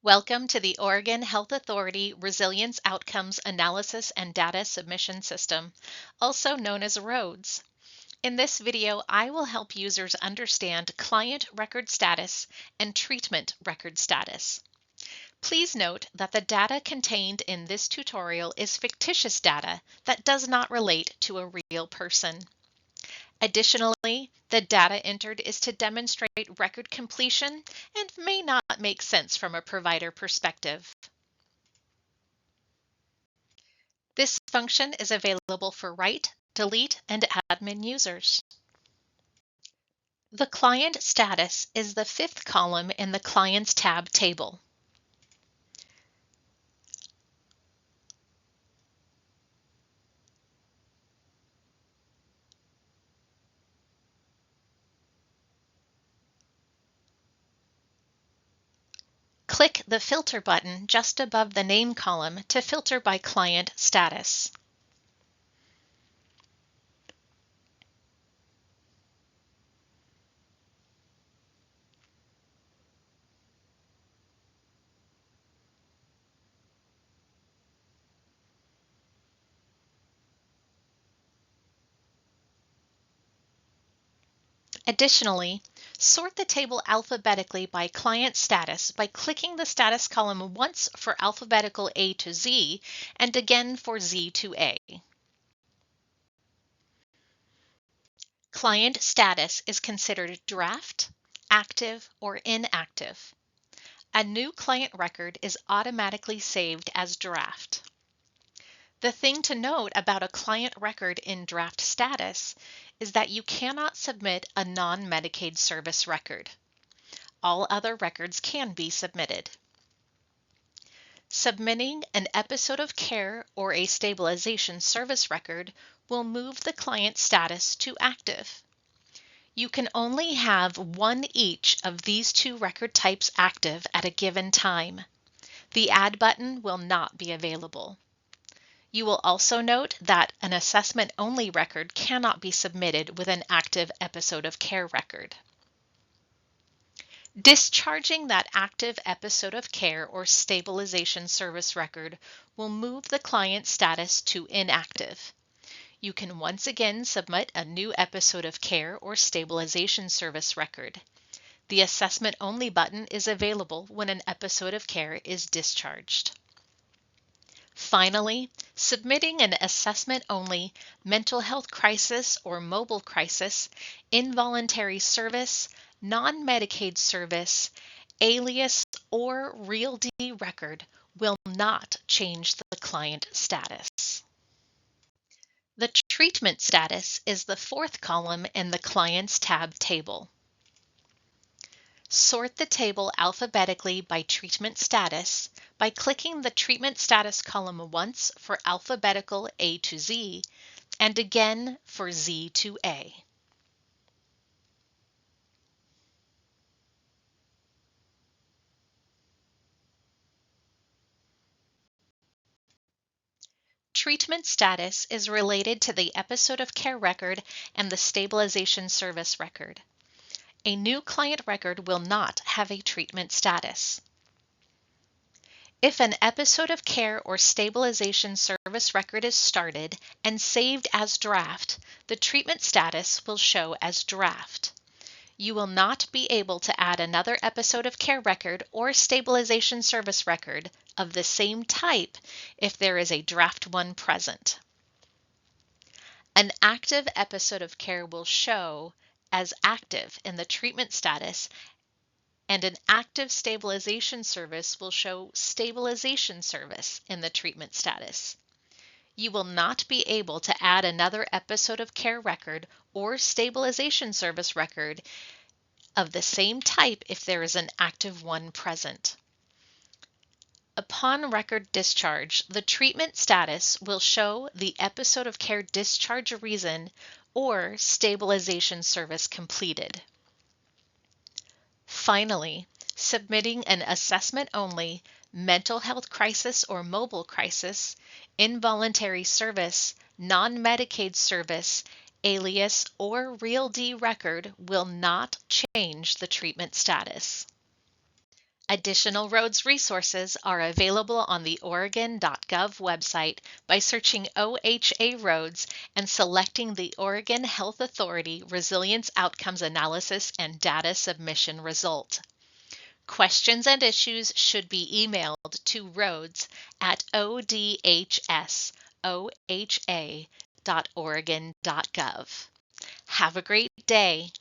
Welcome to the Oregon Health Authority Resilience Outcomes Analysis and Data Submission System, also known as ROADS. In this video, I will help users understand client record status and treatment record status. Please note that the data contained in this tutorial is fictitious data that does not relate to a real person. Additionally, the data entered is to demonstrate record completion and may not make sense from a provider perspective. This function is available for write, delete, and admin users. The client status is the fifth column in the Clients tab table. Click the Filter button just above the Name column to filter by client status. Additionally, sort the table alphabetically by client status by clicking the status column once for alphabetical A to Z and again for Z to A. Client status is considered draft, active, or inactive. A new client record is automatically saved as draft. The thing to note about a client record in draft status is that you cannot submit a non-Medicaid service record. All other records can be submitted. Submitting an episode of care or a stabilization service record will move the client status to active. You can only have one each of these two record types active at a given time. The Add button will not be available. You will also note that an assessment-only record cannot be submitted with an active episode of care record. Discharging that active episode of care or stabilization service record will move the client status to inactive. You can once again submit a new episode of care or stabilization service record. The Assessment-Only button is available when an episode of care is discharged. Finally, submitting an assessment-only mental health crisis or mobile crisis, involuntary service, non-Medicaid service, alias, or REAL-D record will not change the client status. The treatment status is the fourth column in the Clients tab table. Sort the table alphabetically by treatment status by clicking the treatment status column once for alphabetical A to Z and again for Z to A. Treatment status is related to the episode of care record and the stabilization service record. A new client record will not have a treatment status. If an episode of care or stabilization service record is started and saved as draft, the treatment status will show as draft. You will not be able to add another episode of care record or stabilization service record of the same type if there is a draft one present. An active episode of care will show as active in the treatment status, and an active stabilization service will show stabilization service in the treatment status. You will not be able to add another episode of care record or stabilization service record of the same type if there is an active one present. Upon record discharge, the treatment status will show the episode of care discharge reason or stabilization service completed. Finally, submitting an assessment-only mental health crisis or mobile crisis, involuntary service, non-Medicaid service, alias, or REAL-D record will not change the treatment status. Additional roads resources are available on the Oregon.gov website by searching OHA roads and selecting the Oregon Health Authority Resilience Outcomes Analysis and Data Submission result. Questions and issues should be emailed to roads@odhsoha.oregon.gov. Have a great day.